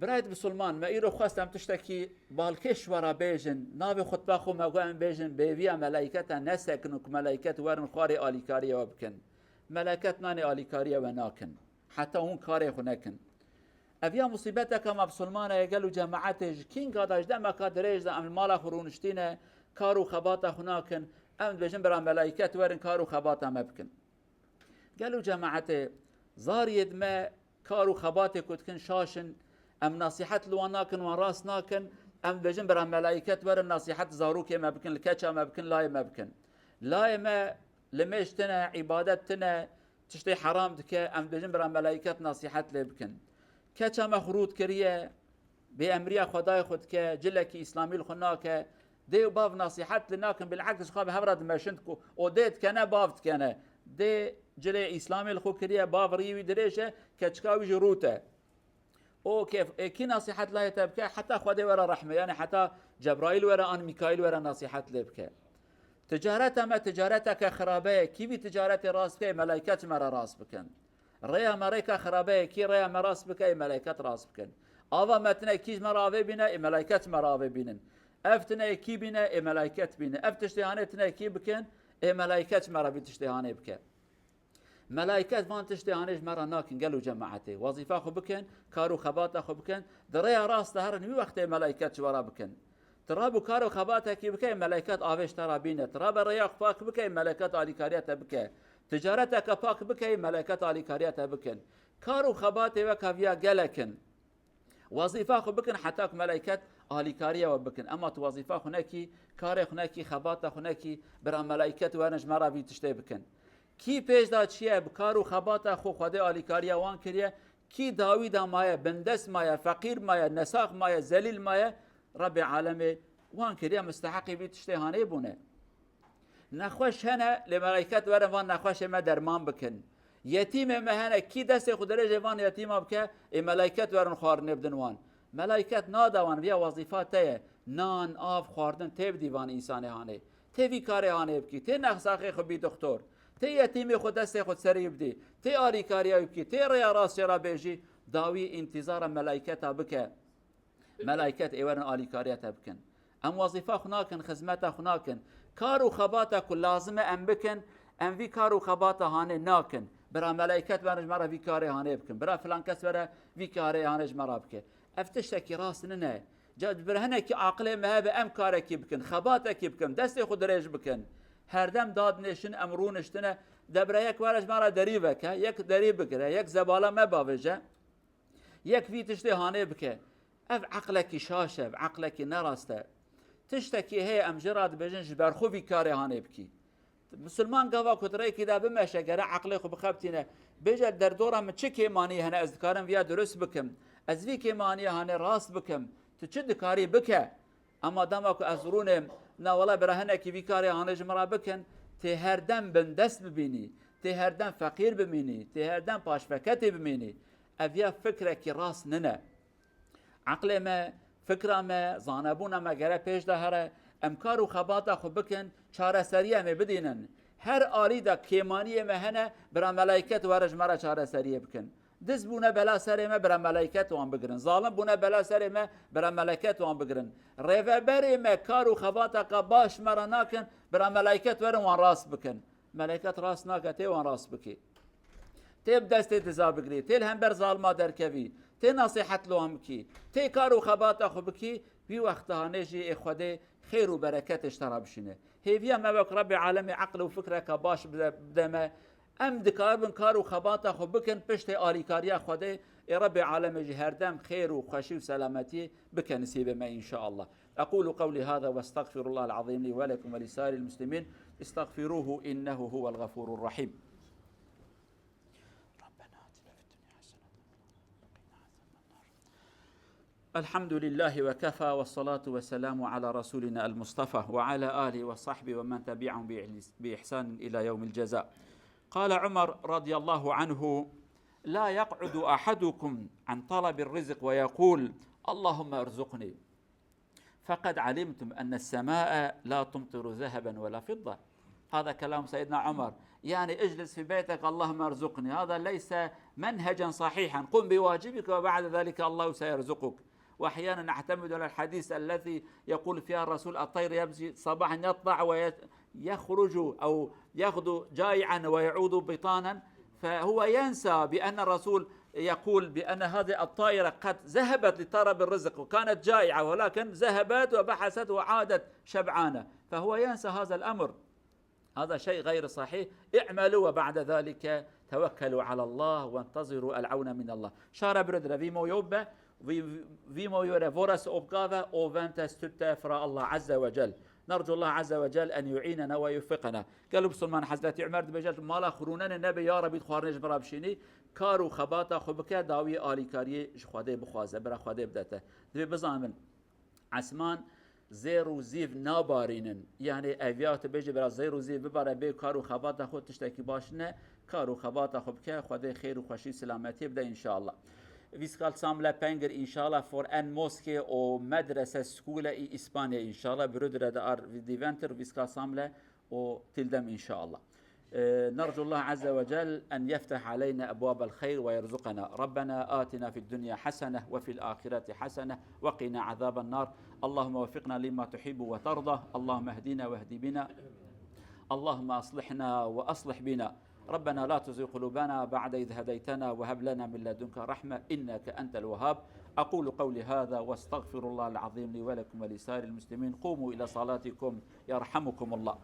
برايد بسلمان ما إيرو خواستم تشتكي بالكش ورا بيجن نابي خطبة خو مقام بيجن بيفيا ملايكة نسكنك ملايكة ورن خاري آليكارية وبكن ملايكة ناني آليكارية وناكن حتى هون كاري خناكن أبيا مصيبتك ما بسلمان يقالوا جماعتج كين قاداش دمك دريج أم المالا خرونشتينه كارو خباطة خناكن أم بيجن برا ملايكة ورن كارو خباطة مبكن قالوا جماعته زاريد ما كارو خباطة كتكن شاشن ام نصيحة لواناكن وراس ناكن ام بجن برا ملائكة ورا نصيحة زاروك ما بكن الكاتشا ما بكن لاي ما بكن لاي ما لمشتنا عبادتنا تشتي حرام دك ام بجن برا ملائكة نصيحة لبكن كاتشا مخروط كريه بأمريا خداي خد كجلك إسلامي الخناك دي باف نصيحة لناكن بالعكس خاب هبرد ماشنتكو وديت كنا بافت كنا دي جلي إسلامي الخو كريه باف ريوي دريشة كتشكاوي جروته او كيف كي نصيحة لا يتبكى حتى خدي ورا رحمة يعني حتى جبرائيل ورا ان ميكائيل ورا نصيحة لبكى تجارتها ما تجارتك خرابه كيف تجارتي راس بكى ملائكة مرا راس بكن ريا مريكا خرابه كي ريا مراس بكى ملائكة راس بكن اوا متنا كي مراوي بنا ملائكة مراوي بينن افتنا كي بنا ملائكة بينا افتشتهانتنا كي بكن ملائكة مرا بتشتهانه بكى ملائكة فان تشتهانيش مرة ناكن قالوا جماعتي وظيفة خو بكن كارو خبات خو بكن دريا راس تهرن مي وقت ملائكة ورا بكن ترابو كارو خباتك كي بكن ملائكة آويش ترى بينه تراب ريا خفاك بكن ملائكة آلي كاريته بكن تجارتك باك بكن ملائكة آلي كاريته بكن كارو خباتي وكافيا قالكن وظيفة خو بكن حتى ملائكة آلي كاريه وبكن اما وظيفة هناكي كاري هناكي خبات هناكي برا ملائكة ورنج مرة بي تشتي بكن کی پیش داد چیه بکارو خبات خو خود آلیکاریا وان کریه کی داوید مایه بندس مایه فقیر مایه نساق مایه ذلیل مایه رب عالم وان کریه مستحقی بیت اشتهانه بونه نخوش هنه لملائکت ورن وان نخوش ما درمان بکن یتیم ما هنه کی دست خود درجه وان یتیم بکه ملائکت ورن خوار نبدن وان ملائکت نادوان بیا وظیفات نان آف خواردن تب دیوان انسان هانه تیوی کار هانه بکی تی نخساقی خو بی دکتر تی یتیم خود دست خود سری بدی تی آری کاریای بکی تی ریا راست چرا بیجی داوی انتظار ملائکت بکه ملائکت ایورن آری کاریت بکن ام وظیفه خناکن خدمت خناکن کار و خبات کل لازمه ام بکن ام وی کار و خبات هانه ناکن برا ملائکت ورنج مرا وی کاری هانه بکن برا فلان کس برا وی کاری هانج مرا بکن افتشتکی راست نه جد برهنه کی عقل مهب ام کارکی بکن خباتکی بکن دست خود ریج بکن هر دم داد نشین امرونشتنه دبره یک ورش مرا دریبه که یک دریب بکره یک زباله مباوجه یک ویتشتی هانه بکه اف عقلکی شاشه عقلکی نراسته تشتکی هی امجراد بجنش برخوی کاری هانه بکی مسلمان قوا کتره کی دا بمشه گره عقل خو بخبتینه بجه در دورم چه کی مانی هنه از دکارم ویا درست بکم از وی کی مانی هانه راست بکم تو چه دکاری بکه اما دما کو ازرونه نه والله برهنه کی وی کاری هانه جمرا بکن تی هر دم بندست ببینی تی هر دم فقیر ببینی تی هر دم پاشفکتی ببینی اویا فکره کی راست ننه عقل ما فکر ما زانبون ما گره پیش دهره امکار و خبات خو بکن چاره سریه می بدینن هر آلی دا کیمانی مهنه برا ملائکت ورج مرا چاره سریه بکن دز بونه بلا سر ما برا ملائکت وان بگرن ظالم بونه بلا سر ما برا ملائکت وان بگرن ریوبر ما کار و خبات باش مرا ناکن برا ملائکت ورن وان راست بکن ملائکت راست ناکته وان راست بکی تیب دست تزا بگری تیل هم بر ظالما درکوی تی نصیحت لو هم کی تی کار و خبات خو بکی بی وقتها نجی خود خیر و برکتش ترا بشینه هیویا ما بک رب عالم عقل و فکرک باش بدمه ام دکار بن کار و خبات خو بکن پشت آلیکاریا خود رب عالم جهر دم خیر و خوشی و سلامتی بکن نصیب ما ان شاء الله اقول قولي هذا واستغفر الله العظيم لي ولكم ولسائر المسلمين استغفروه انه هو الغفور الرحيم الحمد لله وكفى والصلاة والسلام على رسولنا المصطفى وعلى آله وصحبه ومن تبعهم بإحسان إلى يوم الجزاء قال عمر رضي الله عنه لا يقعد أحدكم عن طلب الرزق ويقول اللهم ارزقني فقد علمتم أن السماء لا تمطر ذهبا ولا فضة هذا كلام سيدنا عمر يعني اجلس في بيتك اللهم ارزقني، هذا ليس منهجا صحيحا. قم بواجبك وبعد ذلك الله سيرزقك. وأحيانا نعتمد على الحديث الذي يقول فيها الرسول الطير يمشي صباحا يطلع ويخرج أو يغدو جائعا ويعود بطانا، فهو ينسى بأن الرسول يقول بأن هذه الطائرة قد ذهبت لطلب الرزق وكانت جائعة، ولكن ذهبت وبحثت وعادت شبعانة، فهو ينسى هذا الأمر. هذا شيء غير صحيح. اعملوا وبعد ذلك توكلوا على الله وانتظروا العون من الله. Kära bröder, vi må göra våra uppgifter och vänta stöd från Allah Azza wa Jal. نرجو الله عز وجل أن يعيننا ويوفقنا. قالوا بسلمان حضرت عمر بجد مالا خرونان النبي يا ربي خارج برا بشینی کار و خباتا خوب که داوی آلیکاری خواده بخوازه برا خواده بدته. دوی بزامن عثمان زیر و زیو نابارینن، یعنی اویات بیجی برا زیر و زیو ببره به کار و خباتا خود تشتکی باشنه، کار و خباتا خوب که خواده خیر و خوشی سلامتی بده انشاءالله. Vi ska samla pengar inshallah för en moské och madrasa-skola i Spanien inshallah. Bröder där vi väntar och vi ska samla och till dem inshallah. نرجو الله عز وجل أن يفتح علينا أبواب الخير ويرزقنا. ربنا آتنا في الدنيا حسنة وفي الآخرة حسنة وقنا عذاب النار. اللهم وفقنا لما تحب وترضى. اللهم اهدنا واهد بنا. اللهم أصلحنا وأصلح بنا. ربنا لا تزغ قلوبنا بعد إذ هديتنا وهب لنا من لدنك رحمة إنك أنت الوهاب. أقول قولي هذا واستغفر الله العظيم لي ولكم ولسائر المسلمين. قوموا إلى صلاتكم يرحمكم الله.